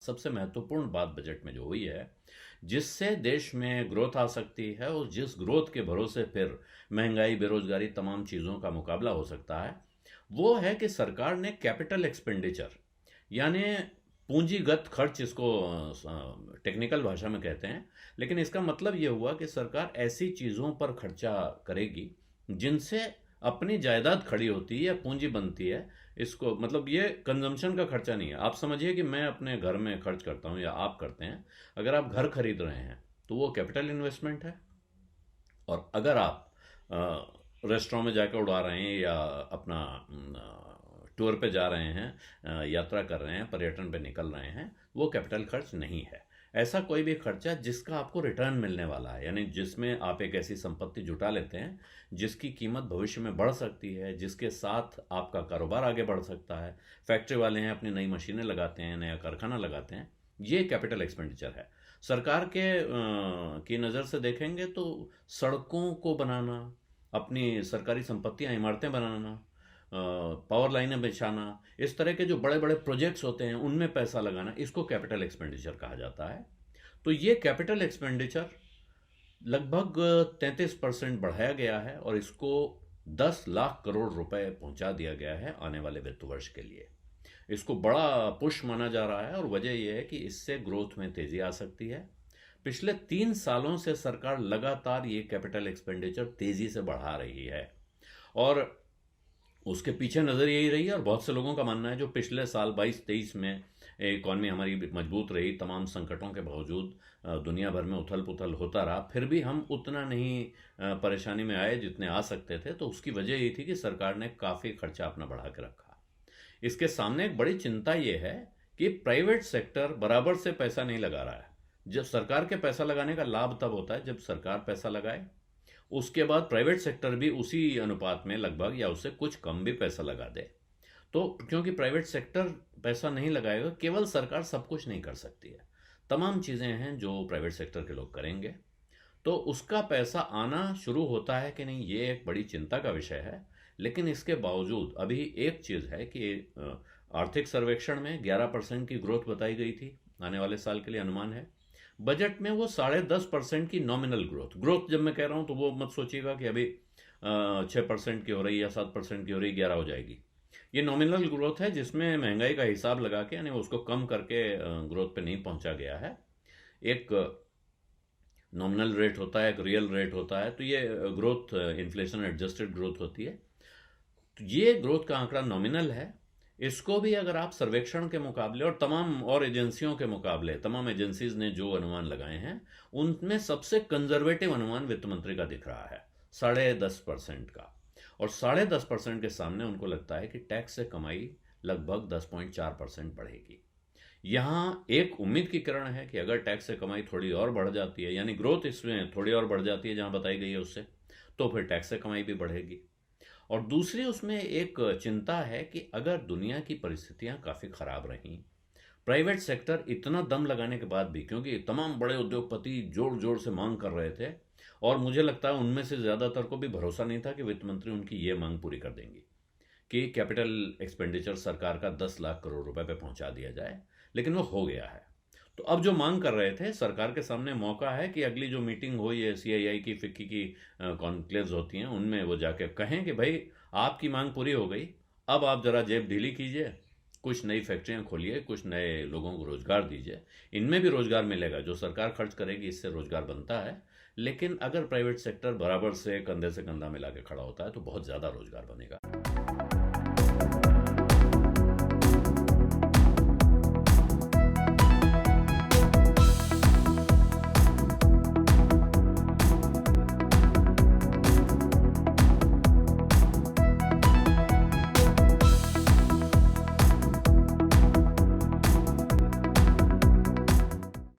सबसे महत्वपूर्ण बात बजट में जो हुई है, जिससे देश में ग्रोथ आ सकती है और जिस ग्रोथ के भरोसे फिर महंगाई, बेरोजगारी, तमाम चीज़ों का मुकाबला हो सकता है, वो है कि सरकार ने कैपिटल एक्सपेंडिचर यानी पूंजीगत खर्च, इसको टेक्निकल भाषा में कहते हैं, लेकिन इसका मतलब ये हुआ कि सरकार ऐसी चीज़ों पर खर्चा करेगी जिनसे अपनी जायदाद खड़ी होती है या पूंजी बनती है। इसको मतलब ये कंजम्पशन का खर्चा नहीं है। आप समझिए कि मैं अपने घर में खर्च करता हूँ या आप करते हैं। अगर आप घर खरीद रहे हैं तो वो कैपिटल इन्वेस्टमेंट है। और अगर आप रेस्टोरेंट में जाकर उड़ा रहे हैं या अपना टूर पे जा रहे हैं, यात्रा कर रहे हैं, पर्यटन पे निकल रहे हैं, वो कैपिटल खर्च नहीं है। ऐसा कोई भी खर्चा जिसका आपको रिटर्न मिलने वाला है, यानी जिसमें आप एक ऐसी संपत्ति जुटा लेते हैं जिसकी कीमत भविष्य में बढ़ सकती है, जिसके साथ आपका कारोबार आगे बढ़ सकता है। फैक्ट्री वाले हैं, अपनी नई मशीनें लगाते हैं, नया कारखाना लगाते हैं, ये कैपिटल एक्सपेंडिचर है। सरकार की नज़र से देखेंगे तो सड़कों को बनाना, अपनी सरकारी संपत्तियां, इमारतें बनाना, पावर लाइनें बिछाना, इस तरह के जो बड़े बड़े प्रोजेक्ट्स होते हैं उनमें पैसा लगाना, इसको कैपिटल एक्सपेंडिचर कहा जाता है। तो ये कैपिटल एक्सपेंडिचर लगभग 33% बढ़ाया गया है और इसको 10 लाख करोड़ रुपए पहुंचा दिया गया है आने वाले वित्त वर्ष के लिए। इसको बड़ा पुश माना जा रहा है और वजह यह है कि इससे ग्रोथ में तेजी आ सकती है। पिछले 3 सालों से सरकार लगातार ये कैपिटल एक्सपेंडिचर तेजी से बढ़ा रही है और उसके पीछे नज़र यही रही है। और बहुत से लोगों का मानना है जो पिछले साल 22-23 में इकॉनमी हमारी मजबूत रही, तमाम संकटों के बावजूद दुनिया भर में उथल पुथल होता रहा, फिर भी हम उतना नहीं परेशानी में आए जितने आ सकते थे। तो उसकी वजह यही थी कि सरकार ने काफ़ी खर्चा अपना बढ़ा के रखा। इसके सामने एक बड़ी चिंता ये है कि प्राइवेट सेक्टर बराबर से पैसा नहीं लगा रहा है। जब सरकार के पैसा लगाने का लाभ तब होता है जब सरकार पैसा लगाए, उसके बाद प्राइवेट सेक्टर भी उसी अनुपात में लगभग या उससे कुछ कम भी पैसा लगा दे। तो क्योंकि प्राइवेट सेक्टर पैसा नहीं लगाएगा, केवल सरकार सब कुछ नहीं कर सकती है, तमाम चीज़ें हैं जो प्राइवेट सेक्टर के लोग करेंगे। तो उसका पैसा आना शुरू होता है कि नहीं, ये एक बड़ी चिंता का विषय है। लेकिन इसके बावजूद अभी एक चीज़ है कि आर्थिक सर्वेक्षण में 11% की ग्रोथ बताई गई थी आने वाले साल के लिए, अनुमान है। बजट में वो 10.5% की नॉमिनल ग्रोथ, जब मैं कह रहा हूँ तो वो मत सोचिएगा कि अभी 6% की हो रही या 7% की हो रही, 11 हो जाएगी। ये नॉमिनल ग्रोथ है जिसमें महंगाई का हिसाब लगा के, यानी उसको कम करके ग्रोथ पे नहीं पहुंचा गया है। एक नॉमिनल रेट होता है, एक रियल रेट होता है, तो ये ग्रोथ इन्फ्लेशन एडजस्टेड ग्रोथ होती है। तो ये ग्रोथ का आंकड़ा नॉमिनल है। इसको भी अगर आप सर्वेक्षण के मुकाबले और तमाम और एजेंसियों के मुकाबले, तमाम एजेंसीज ने जो अनुमान लगाए हैं उनमें सबसे कंजर्वेटिव अनुमान वित्त मंत्री का दिख रहा है, 10.5% का। और 10.5% के सामने उनको लगता है कि टैक्स से कमाई लगभग 10.4% बढ़ेगी। यहाँ एक उम्मीद की किरण है कि अगर टैक्स से कमाई थोड़ी और बढ़ जाती है, यानी ग्रोथ इसमें थोड़ी और बढ़ जाती है जहाँ बताई गई है उससे, तो फिर टैक्स से कमाई भी बढ़ेगी। और दूसरी उसमें एक चिंता है कि अगर दुनिया की परिस्थितियां काफ़ी ख़राब रहीं, प्राइवेट सेक्टर इतना दम लगाने के बाद भी, क्योंकि तमाम बड़े उद्योगपति जोर जोर से मांग कर रहे थे और मुझे लगता है उनमें से ज़्यादातर को भी भरोसा नहीं था कि वित्त मंत्री उनकी ये मांग पूरी कर देंगी कि कैपिटल एक्सपेंडिचर सरकार का 10 लाख करोड़ रुपए पे पहुंचा दिया जाए, लेकिन वो हो गया है। तो अब जो मांग कर रहे थे, सरकार के सामने मौका है कि अगली जो मीटिंग हो, ये CII की, फिक्की की कॉन्क्लेव्स होती हैं, उनमें वो जाके कहें कि भाई आपकी मांग पूरी हो गई, अब आप ज़रा जेब ढीली कीजिए, कुछ नई फैक्ट्रियां खोलिए, कुछ नए लोगों को रोज़गार दीजिए। इनमें भी रोज़गार मिलेगा, जो सरकार खर्च करेगी इससे रोज़गार बनता है। लेकिन अगर प्राइवेट सेक्टर बराबर से कंधे कंधा मिला के खड़ा होता है तो बहुत ज़्यादा रोज़गार बनेगा।